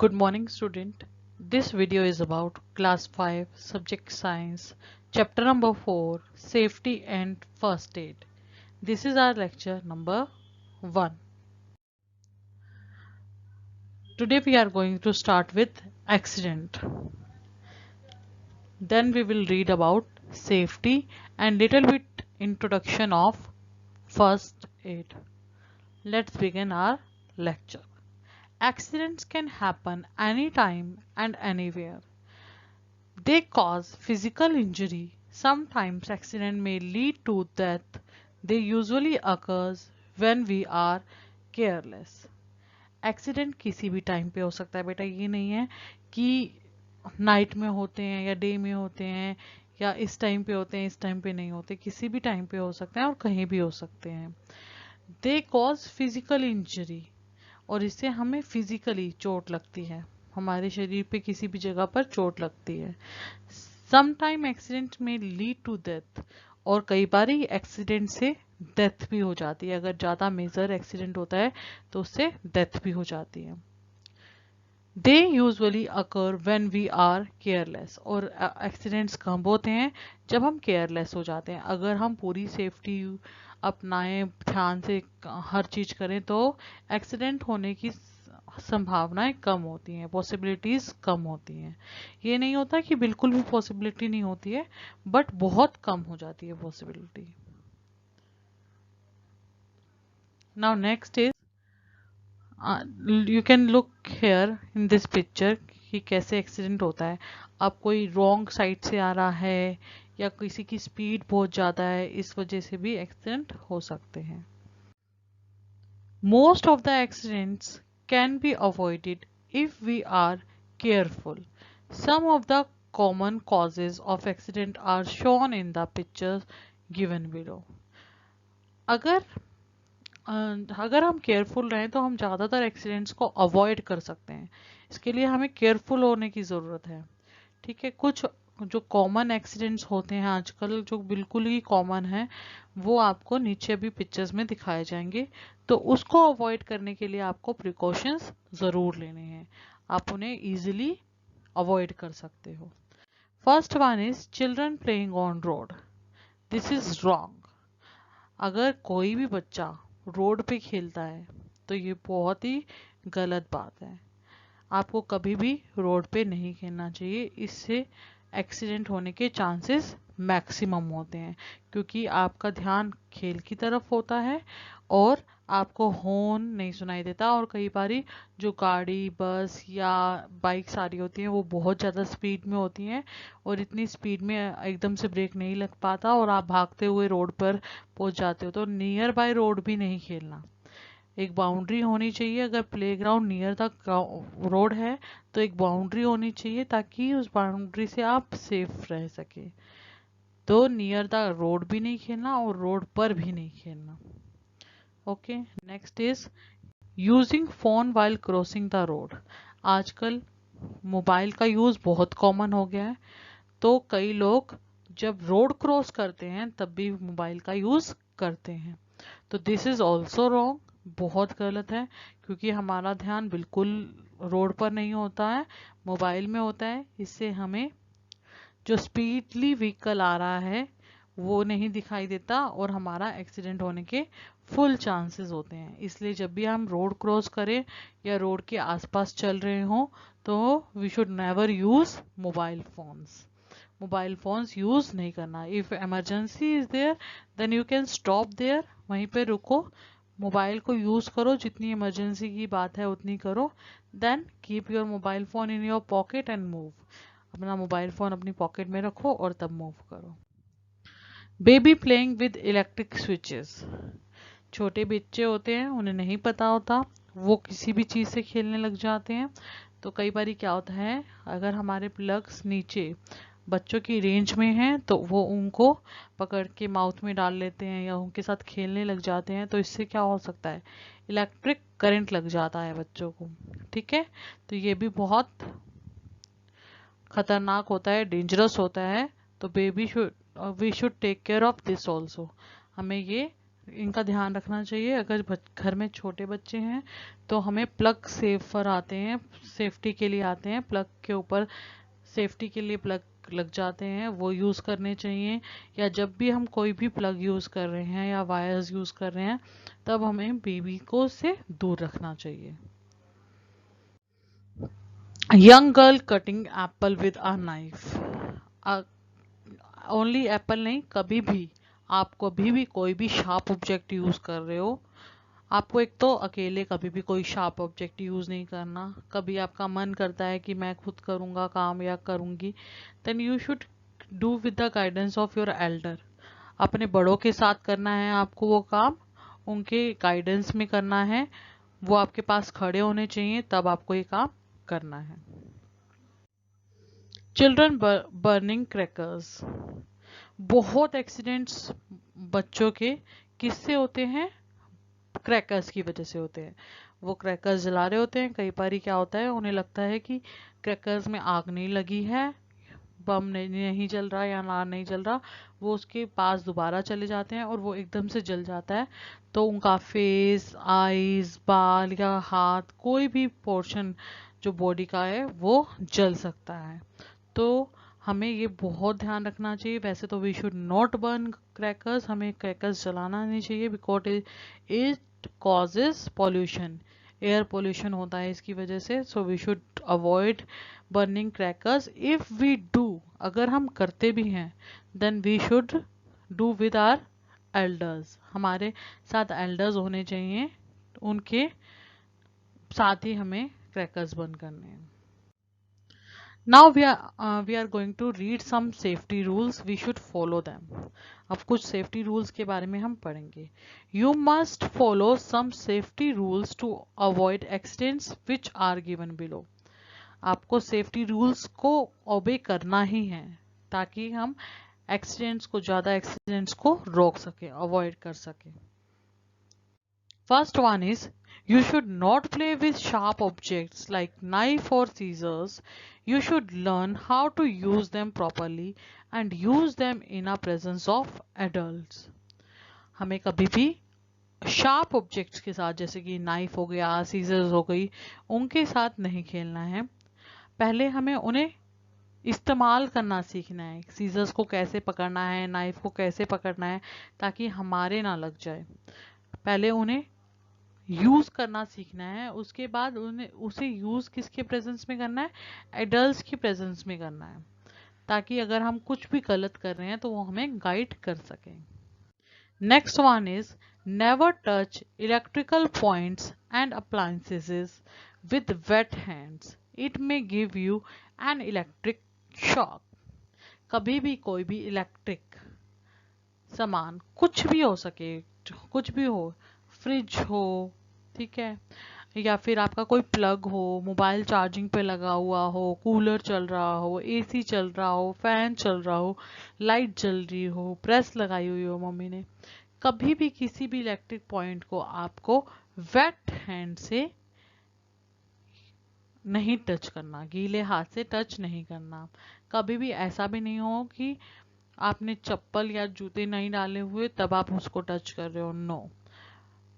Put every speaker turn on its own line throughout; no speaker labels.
Good morning, student. This video is about class 5 subject science chapter number 4 safety and first aid. This is our lecture number 1. Today we are going to start with accident. Then we will read about safety and little bit introduction of first aid. Let's begin our lecture. Accidents can happen anytime and anywhere. They cause physical injury. Sometimes accident may lead to death. They usually occurs when we are careless. Accident किसी भी time पे हो सकता है बेटा, ये नहीं है कि नाइट में होते हैं या डे में होते हैं या इस टाइम पे होते हैं इस टाइम पे नहीं होते, किसी भी टाइम पे हो सकते हैं और कहीं भी हो सकते हैं. दे कॉज फिजिकल इंजरी, और इससे हमें फिजिकली चोट लगती है, हमारे शरीर पे किसी भी जगह पर चोट लगती है. समटाइम एक्सीडेंट में लीड टू डेथ, और कई बार एक्सीडेंट से डेथ भी हो जाती है. अगर ज़्यादा मेजर एक्सीडेंट होता है तो उससे डेथ भी हो जाती है. They usually occur when we are careless, और एक्सीडेंट्स कब होते हैं जब हम केयरलेस हो जाते हैं. अगर हम पूरी सेफ्टी अपनाएं, ध्यान से हर चीज़ करें, तो एक्सीडेंट होने की संभावनाएं कम होती हैं, पॉसिबिलिटीज कम होती हैं. ये नहीं होता कि बिल्कुल भी पॉसिबिलिटी नहीं होती है, बट बहुत कम हो जाती है possibility. Now next is you can look here in this picture कि कैसे एक्सीडेंट होता है. अब कोई रॉन्ग साइड से आ रहा है या किसी की स्पीड बहुत ज़्यादा है, इस वजह से भी एक्सीडेंट हो सकते हैं. Most of the accidents can be avoided if we are careful. Some of the common causes of accident are shown in the pictures given below. अगर हम केयरफुल रहें तो हम ज़्यादातर एक्सीडेंट्स को अवॉइड कर सकते हैं. इसके लिए हमें केयरफुल होने की ज़रूरत है. ठीक है, कुछ जो कॉमन एक्सीडेंट्स होते हैं आजकल, जो बिल्कुल ही कॉमन है, वो आपको नीचे भी पिक्चर्स में दिखाए जाएंगे. तो उसको अवॉइड करने के लिए आपको प्रिकॉशंस ज़रूर लेने हैं. आप उन्हें ईजिली अवॉइड कर सकते हो. First one is children playing on road. This is wrong. अगर कोई भी बच्चा रोड पे खेलता है तो ये बहुत ही गलत बात है. आपको कभी भी रोड पे नहीं खेलना चाहिए. इससे एक्सीडेंट होने के चांसेस मैक्सिमम होते हैं, क्योंकि आपका ध्यान खेल की तरफ होता है और आपको हॉर्न नहीं सुनाई देता. और कई बारी जो गाड़ी, बस या बाइक्स आ रही होती हैं वो बहुत ज़्यादा स्पीड में होती हैं, और इतनी स्पीड में एकदम से ब्रेक नहीं लग पाता और आप भागते हुए रोड पर पहुंच जाते हो. तो नियर बाय रोड भी नहीं खेलना. एक बाउंड्री होनी चाहिए. अगर प्लेग्राउंड नियर तक रोड है तो एक बाउंड्री होनी चाहिए, ताकि उस बाउंड्री से आप सेफ रह सके. तो नियर द रोड भी नहीं खेलना और रोड पर भी नहीं खेलना. Okay, next is using phone while crossing the road. आजकल मोबाइल का यूज़ बहुत कॉमन हो गया है, तो कई लोग जब रोड क्रॉस करते हैं तब भी मोबाइल का यूज़ करते हैं. तो दिस इज़ ऑल्सो रॉन्ग. बहुत गलत है, क्योंकि हमारा ध्यान बिल्कुल रोड पर नहीं होता है, मोबाइल में होता है. इससे हमें जो स्पीडली व्हीकल आ रहा है वो नहीं दिखाई देता और हमारा एक्सीडेंट होने के फुल चांसेस होते हैं. इसलिए जब भी हम रोड क्रॉस करें या रोड के आसपास चल रहे हों तो we should never use mobile phones. Mobile phones use नहीं करना. If emergency is there then you can stop there, वहीं पे रुको, मोबाइल को यूज़ करो, जितनी इमरजेंसी की बात है उतनी करो. Then keep your mobile phone in your pocket and move. अपना मोबाइल फ़ोन अपनी पॉकेट में रखो और तब मूव करो. Baby playing with electric switches. छोटे बच्चे होते हैं, उन्हें नहीं पता होता, वो किसी भी चीज़ से खेलने लग जाते हैं. तो कई बार क्या होता है, अगर हमारे प्लग्स नीचे बच्चों की रेंज में हैं तो वो उनको पकड़ के माउथ में डाल लेते हैं या उनके साथ खेलने लग जाते हैं. तो इससे क्या हो सकता है, इलेक्ट्रिक करंट लग जाता है बच्चों को. ठीक है, तो ये भी बहुत खतरनाक होता है, डेंजरस होता है. तो we should take care of this also. हमें ये इनका ध्यान रखना चाहिए। अगर घर में छोटे बच्चे हैं तो हमें प्लग सेफर आते हैं, सेफ्टी के लिए आते हैं, प्लग के ऊपर सेफ्टी के लिए प्लग लग जाते हैं, वो यूज़ करने चाहिए। या जब भी हम कोई भी प्लग यूज़ कर रहे हैं या वायर्स यूज़ कर रहे हैं तब हमें बेबी को से दूर रखना चाहिए। Young girl cutting Apple with a knife. Only Apple नहीं, कभी भी आप कभी भी कोई भी शार्प ऑब्जेक्ट यूज़ कर रहे हो, आपको एक तो अकेले कभी भी कोई शार्प ऑब्जेक्ट यूज़ नहीं करना। कभी आपका मन करता है कि मैं खुद करूँगा काम या करूँगी, then you should do with the guidance of your elder. अपने बड़ों के साथ करना है आपको वो काम, उनके गाइडेंस में करना है, वो आपके पास खड़े होने चाहिए, तब आपको ये काम करना है। Children burning crackers. बहुत एक्सीडेंट्स बच्चों के किससे होते हैं? क्रैकर्स की वजह से होते हैं। वो क्रैकर्स जला रहे होते हैं, कई बार क्या होता है उन्हें लगता है कि क्रैकर्स में आग नहीं लगी है, बम नहीं जल रहा या अनार नहीं जल रहा, वो उसके पास दोबारा चले जाते हैं और वो एकदम से जल जाता है, तो उनका फेस, आईज, बाल या हाथ, कोई भी पोर्शन जो बॉडी का है वो जल सकता है। तो हमें ये बहुत ध्यान रखना चाहिए। वैसे तो we should not burn crackers, हमें क्रैकर्स जलाना नहीं चाहिए, because it causes pollution, air pollution होता है इसकी वजह से। So we should avoid burning crackers. If we do, अगर हम करते भी हैं, then we should do with our elders. हमारे साथ एल्डर्स होने चाहिए, उनके साथ ही हमें क्रैकर्स बर्न करने हैं। Now we are going to read some safety rules. We should follow them. अब कुछ safety rules के बारे में हम पढ़ेंगे. You must follow some safety rules to avoid accidents which are given below. आपको safety rules को obey करना ही है ताकि हम ज़्यादा accidents को रोक सकें, avoid कर सकें. First one is, you should not play with sharp objects like knife or scissors. You should learn how to use them properly and use them in a presence of adults. हमें कभी भी sharp objects के साथ, जैसे कि knife हो गया, seizures हो गई, उनके साथ नहीं खेलना है। पहले हमें उन्हें इस्तेमाल करना सीखना है, सीजर्स को कैसे पकड़ना है, नाइफ को कैसे पकड़ना है, ताकि हमारे ना लग जाए। पहले उन्हें यूज करना सीखना है, उसके बाद उन्हें उसे यूज किसके प्रेजेंस में करना है? एडल्ट्स की प्रेजेंस में करना है, ताकि अगर हम कुछ भी गलत कर रहे हैं तो वो हमें गाइड कर सकें। Next one is, never touch electrical points and appliances with weight hands, it may give you an electric shock. कभी भी कोई भी इलेक्ट्रिक सामान, कुछ भी हो सके, कुछ भी हो, फ्रिज हो, ठीक है, या फिर आपका कोई प्लग हो, मोबाइल चार्जिंग पे लगा हुआ हो, कूलर चल रहा हो, एसी चल रहा हो, फैन चल रहा हो, लाइट जल रही हो, प्रेस लगाई हुई हो मम्मी ने, कभी भी किसी भी इलेक्ट्रिक पॉइंट को आपको वेट हैंड से नहीं टच करना, गीले हाथ से टच नहीं करना। कभी भी ऐसा भी नहीं हो कि आपने चप्पल या जूते नहीं डाले हुए तब आप उसको टच कर रहे हो, नो।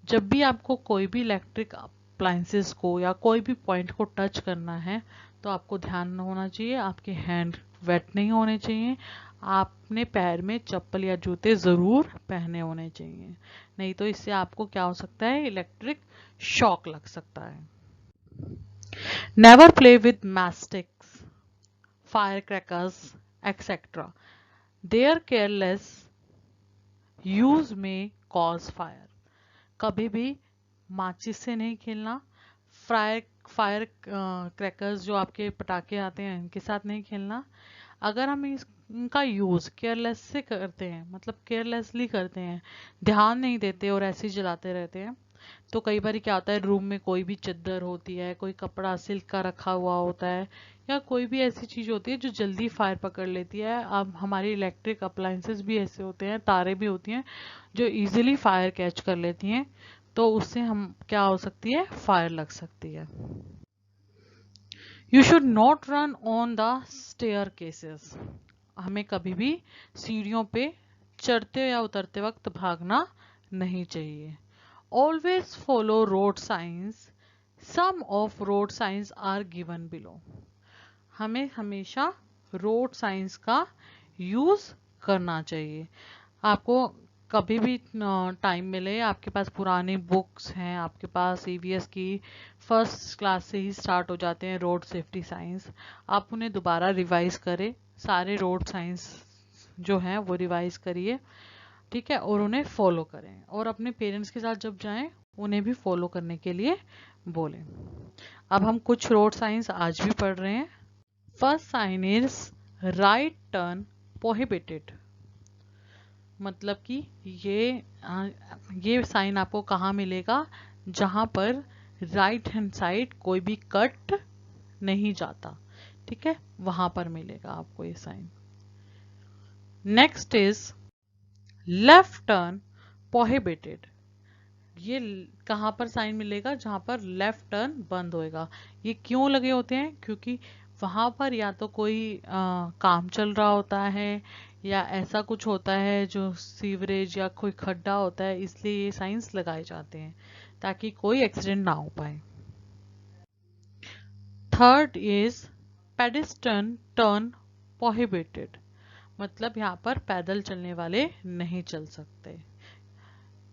जब भी आपको कोई भी इलेक्ट्रिक अप्लायंसेस को या कोई भी पॉइंट को टच करना है तो आपको ध्यान होना चाहिए, आपके हैंड वेट नहीं होने चाहिए, आपने पैर में चप्पल या जूते ज़रूर पहने होने चाहिए, नहीं तो इससे आपको क्या हो सकता है? इलेक्ट्रिक शॉक लग सकता है। Never play with matchsticks, fire crackers etcetera, their careless use में कॉज फायर। कभी भी माचिस से नहीं खेलना, फायर क्रैकर्स जो आपके पटाखे आते हैं इनके साथ नहीं खेलना। अगर हम इनका यूज केयरलेस से करते हैं, मतलब केयरलेसली करते हैं, ध्यान नहीं देते और ऐसे ही जलाते रहते हैं, तो कई बार क्या होता है, रूम में कोई भी चद्दर होती है, कोई कपड़ा सिल्क का रखा हुआ होता है, या कोई भी ऐसी चीज होती है जो जल्दी फायर पकड़ लेती है। अब हमारी इलेक्ट्रिक अप्लायंसेस भी ऐसे होते हैं, तारे भी होती हैं जो इजीली फायर कैच कर लेती हैं, तो उससे हम क्या हो सकती है? फायर लग सकती है। You should not run on the staircases, हमें कभी भी सीढ़ियों पे चढ़ते या उतरते वक्त भागना नहीं चाहिए। Always follow road signs, some of road signs are given below. हमें हमेशा रोड साइंस का यूज करना चाहिए। आपको कभी भी टाइम मिले, आपके पास पुरानी बुक्स हैं, आपके पास ईवीएस की फर्स्ट क्लास से ही स्टार्ट हो जाते हैं रोड सेफ्टी साइंस, आप उन्हें दोबारा रिवाइज करें। सारे रोड साइंस जो हैं वो रिवाइज करिए, ठीक है, और उन्हें फॉलो करें, और अपने पेरेंट्स के साथ जब जाएं उन्हें भी फॉलो करने के लिए बोलें। अब हम कुछ रोड साइंस आज भी पढ़ रहे हैं। First sign is right turn prohibited. मतलब कि ये साइन आपको कहाँ मिलेगा, जहां पर राइट हैंड साइड कोई भी कट नहीं जाता, ठीक है, वहां पर मिलेगा आपको ये sign. Next is left turn prohibited. ये कहाँ पर साइन मिलेगा, जहां पर लेफ्ट टर्न बंद होएगा। ये क्यों लगे होते हैं, क्योंकि वहां पर या तो कोई काम चल रहा होता है, या ऐसा कुछ होता है जो सीवरेज या कोई खड्डा होता है, इसलिए ये साइंस लगाए जाते हैं ताकि कोई एक्सीडेंट ना हो पाए। Third is pedestrian turn prohibited. मतलब यहाँ पर पैदल चलने वाले नहीं चल सकते।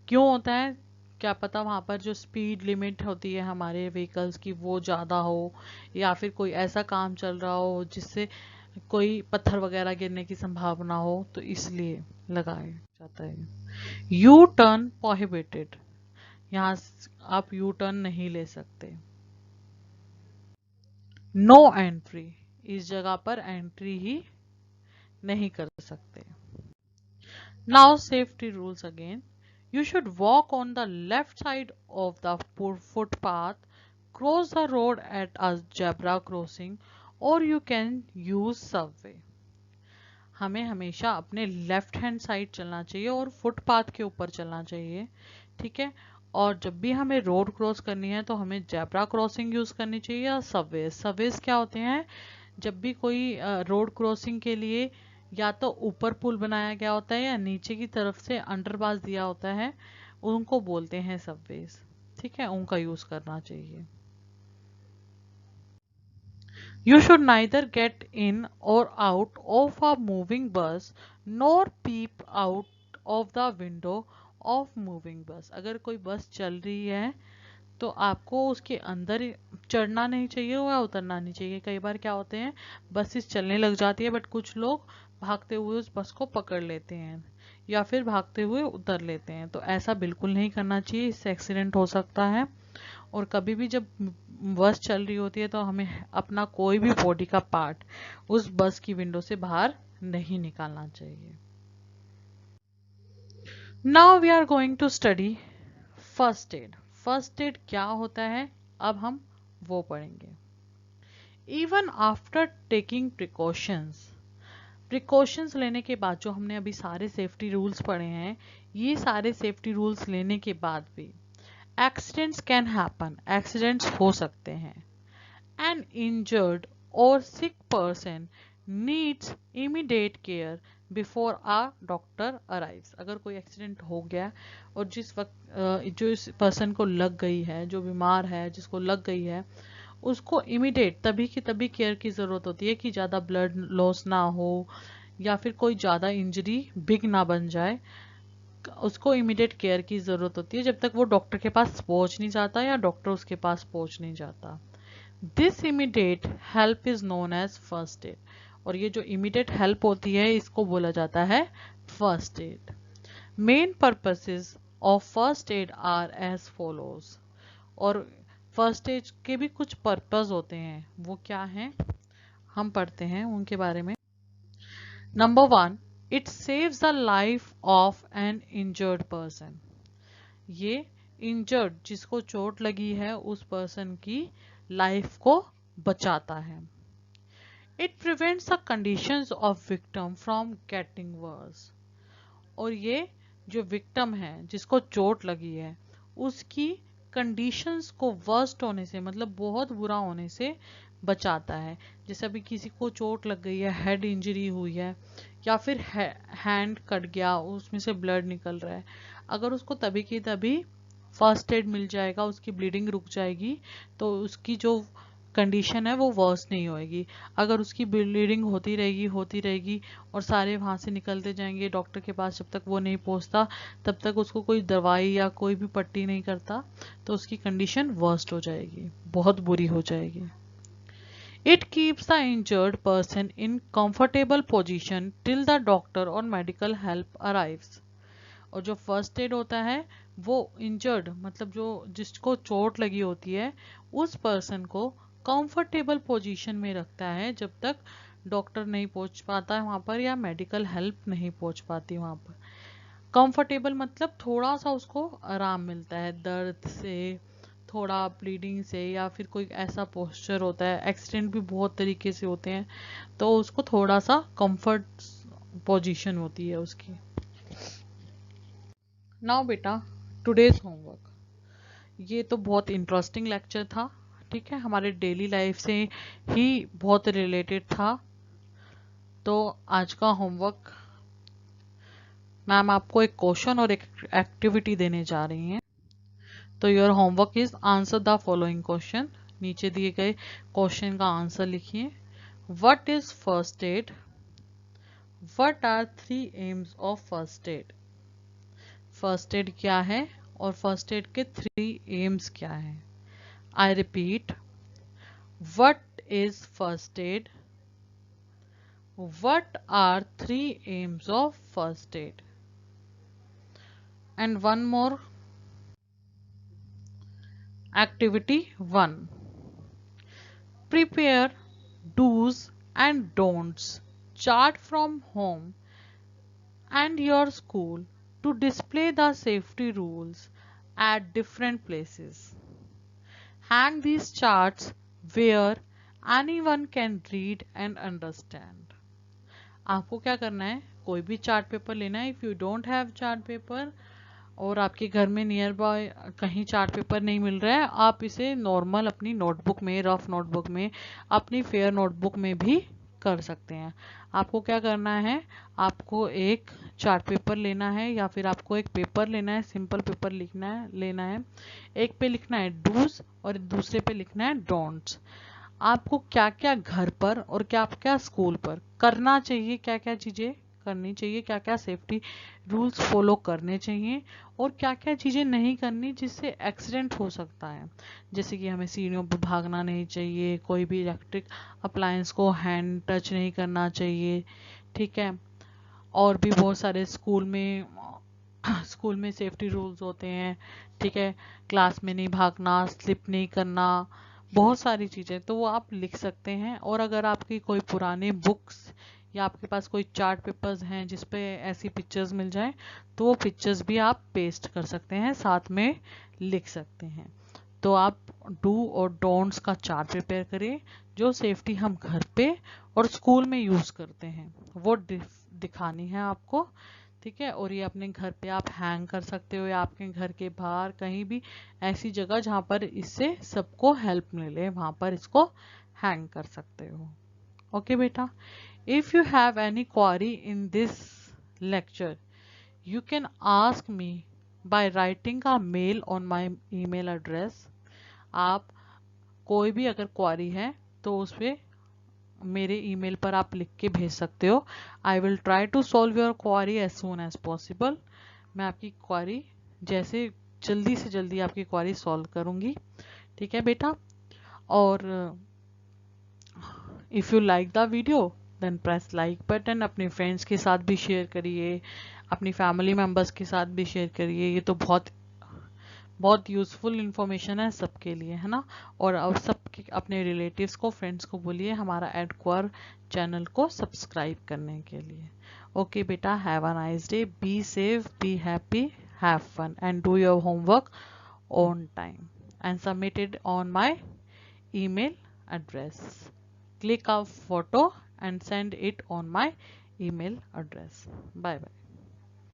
क्यों होता है, क्या पता वहां पर जो स्पीड लिमिट होती है हमारे व्हीकल्स की वो ज़्यादा हो, या फिर कोई ऐसा काम चल रहा हो जिससे कोई पत्थर वगैरह गिरने की संभावना हो, तो इसलिए लगाया जाता है। यू टर्न प्रोहिबिटेड, यहाँ आप यू टर्न नहीं ले सकते। नो एंट्री, इस जगह पर एंट्री ही नहीं कर सकते। Now safety rules again. You should walk on the left side of the footpath, cross the road at a zebra crossing, or you can use subway. हमें हमेशा अपने लेफ्ट हैंड साइड चलना चाहिए और फुटपाथ के ऊपर चलना चाहिए, ठीक है। और जब भी हमें रोड क्रॉस करनी है तो हमें जेब्रा क्रॉसिंग यूज करनी चाहिए या सबवेज। सबवेज क्या होते हैं, जब भी कोई रोड क्रॉसिंग के लिए या तो ऊपर पुल बनाया गया होता है या नीचे की तरफ से अंडरपास दिया होता है, उनको बोलते हैं सबवेज, ठीक है, उनका यूज करना चाहिए। You should neither get in or out of a moving bus nor peep out of the window of moving bus. अगर कोई बस चल रही है तो आपको उसके अंदर चढ़ना नहीं चाहिए या उतरना नहीं चाहिए। कई बार क्या होते हैं, बसेस चलने लग जाती है बट कुछ लोग भागते हुए उस बस को पकड़ लेते हैं या फिर भागते हुए उतर लेते हैं, तो ऐसा बिल्कुल नहीं करना चाहिए, इससे एक्सीडेंट हो सकता है। और कभी भी जब बस चल रही होती है तो हमें अपना कोई भी बॉडी का पार्ट उस बस की विंडो से बाहर नहीं निकालना चाहिए। Now we are going to study first aid. First aid क्या होता है, अब हम वो पढ़ेंगे। Even after taking precautions, precautions लेने के बाद, जो हमने अभी सारे सेफ्टी रूल्स पढ़े हैं, ये सारे सेफ्टी रूल्स लेने के बाद भी एक्सीडेंट्स कैन हैपन, एक्सीडेंट्स हो सकते हैं। एन इंजर्ड और sick person needs immediate care before a doctor arrives. अगर कोई एक्सीडेंट हो गया और जिस वक्त जो इस पर्सन को लग गई है, जो बीमार है जिसको लग गई है, उसको इमीडिएट तभी की तभी केयर की ज़रूरत होती है कि ज़्यादा ब्लड लॉस ना हो या फिर कोई ज़्यादा इंजरी बिग ना बन जाए। उसको इमीडिएट केयर की ज़रूरत होती है जब तक वो डॉक्टर के पास पहुंच नहीं जाता या डॉक्टर उसके पास पहुंच नहीं जाता। This immediate help is known as first aid, और ये जो इमीडिएट हेल्प होती है इसको बोला जाता है first aid. Main purposes of first aid are as follows, और फर्स्ट एड के भी कुछ पर्पस होते हैं, वो क्या हैं हम पढ़ते हैं उनके बारे में। Number 1, it saves the life of N injured person. ये इंजर्ड, जिसको चोट लगी है, उस पर्सन की लाइफ को बचाता है। It prevents the conditions of victim from getting worse, और ये जो विक्टिम है जिसको चोट लगी है उसकी कंडीशंस को वर्स्ट होने से, मतलब बहुत बुरा होने से बचाता है। जैसे अभी किसी को चोट लग गई है, हेड इंजरी हुई है या फिर हैंड कट गया, उसमें से ब्लड निकल रहा है, अगर उसको तभी की तभी फर्स्ट एड मिल जाएगा, उसकी ब्लीडिंग रुक जाएगी, तो उसकी जो कंडीशन है वो वर्स नहीं होएगी। अगर उसकी ब्लीडिंग होती रहेगी और सारे वहाँ से निकलते जाएंगे डॉक्टर के पास, जब तक वो नहीं पहुँचता तब तक उसको कोई दवाई या कोई भी पट्टी नहीं करता, तो उसकी कंडीशन वर्स्ट हो जाएगी, बहुत बुरी हो जाएगी। It keeps the injured person in comfortable position till the doctor or medical help arrives. और जो फर्स्ट एड होता है वो इंजर्ड मतलब जो जिसको चोट लगी होती है उस पर्सन को कंफर्टेबल पोजीशन में रखता है जब तक डॉक्टर नहीं पहुंच पाता है वहां पर या मेडिकल हेल्प नहीं पहुंच पाती वहां पर। कंफर्टेबल मतलब थोड़ा सा उसको आराम मिलता है, दर्द से, थोड़ा ब्लीडिंग से, या फिर कोई ऐसा पोस्चर होता है, एक्सीडेंट भी बहुत तरीके से होते हैं, तो उसको थोड़ा सा कंफर्ट पोजीशन होती है उसकी। नाउ बेटा टुडेज होमवर्क, ये तो बहुत इंटरेस्टिंग लेक्चर था, ठीक है, हमारे डेली लाइफ से ही बहुत रिलेटेड था। तो आज का होमवर्क मैम आपको एक क्वेश्चन और एक एक्टिविटी देने जा रही हैं। तो your homework is answer the following question. नीचे दिए गए क्वेश्चन का आंसर लिखिए। What is first aid? What are 3 aims of first aid? First aid क्या है और फर्स्ट एड के 3 एम्स क्या है? I repeat, what is first add? What are 3 aims of first aid? And one more, activity 1. Prepare do's and don'ts chart from home and your school to display the safety rules at different places. Hang these charts where anyone can read and understand. आपको क्या करना है, कोई भी chart paper लेना है। If you don't have chart paper और आपके घर में नियर बाय कहीं चार्ट पेपर नहीं मिल रहा है, आप इसे नॉर्मल अपनी नोटबुक में, रफ नोटबुक में, अपनी फेयर नोटबुक में भी कर सकते हैं। आपको क्या करना है, आपको एक चार्ट पेपर लेना है या फिर आपको एक पेपर लेना है, सिंपल पेपर लेना है। एक पे लिखना है डूज और दूसरे पे लिखना है डोंट्स। आपको क्या क्या घर पर और क्या क्या स्कूल पर करना चाहिए, क्या क्या चीज़ें करनी चाहिए, क्या क्या सेफ्टी रूल्स फॉलो करने चाहिए और क्या क्या चीज़ें नहीं करनी जिससे एक्सीडेंट हो सकता है। जैसे कि हमें सीढ़ियों पर भागना नहीं चाहिए, कोई भी इलेक्ट्रिक अप्लायंस को हैंड टच नहीं करना चाहिए, ठीक है। और भी बहुत सारे स्कूल में सेफ्टी रूल्स होते हैं, ठीक है। क्लास में नहीं भागना, स्लिप नहीं करना, बहुत सारी चीज़ें तो वो आप लिख सकते हैं। और अगर आपकी कोई पुराने बुक्स या आपके पास कोई चार्ट पेपर्स हैं जिस पे ऐसी पिक्चर्स मिल जाए तो वो पिक्चर्स भी आप पेस्ट कर सकते हैं, साथ में लिख सकते हैं। तो आप डू और डोंट्स का चार्ट प्रिपेयर करिए, जो सेफ्टी हम घर पे और स्कूल में यूज़ करते हैं वो दिखानी है आपको, ठीक है। और ये अपने घर पे आप हैंग कर सकते हो या आपके घर के बाहर कहीं भी ऐसी जगह जहाँ पर इससे सबको हेल्प मिले वहाँ पर इसको हैंग कर सकते हो। ओके बेटा, if you have any query in this lecture you can ask me by writing a mail on my email address। आप कोई भी अगर क्वारी है तो उस पे मेरे ईमेल पर आप लिख के भेज सकते हो। I will try to solve your query as soon as possible. मैं आपकी क्वारी जैसे जल्दी से जल्दी आपकी क्वारी सॉल्व करूंगी, ठीक है बेटा। और if you like the video then press like button. अपने फ्रेंड्स के साथ भी शेयर करिए, अपनी फैमिली मेम्बर्स के साथ भी शेयर करिए। ये तो बहुत बहुत यूज़फुल इन्फॉर्मेशन है सबके लिए, है ना। और अब सब अपने रिलेटिव्स को, फ्रेंड्स को बोलिए हमारा एडक्वार चैनल को सब्सक्राइब करने के लिए। ओके बेटा, have a nice day, be safe, be happy, have fun and do your homework on time and submitted on my email address. Click a photo and send it on my email address. Bye bye.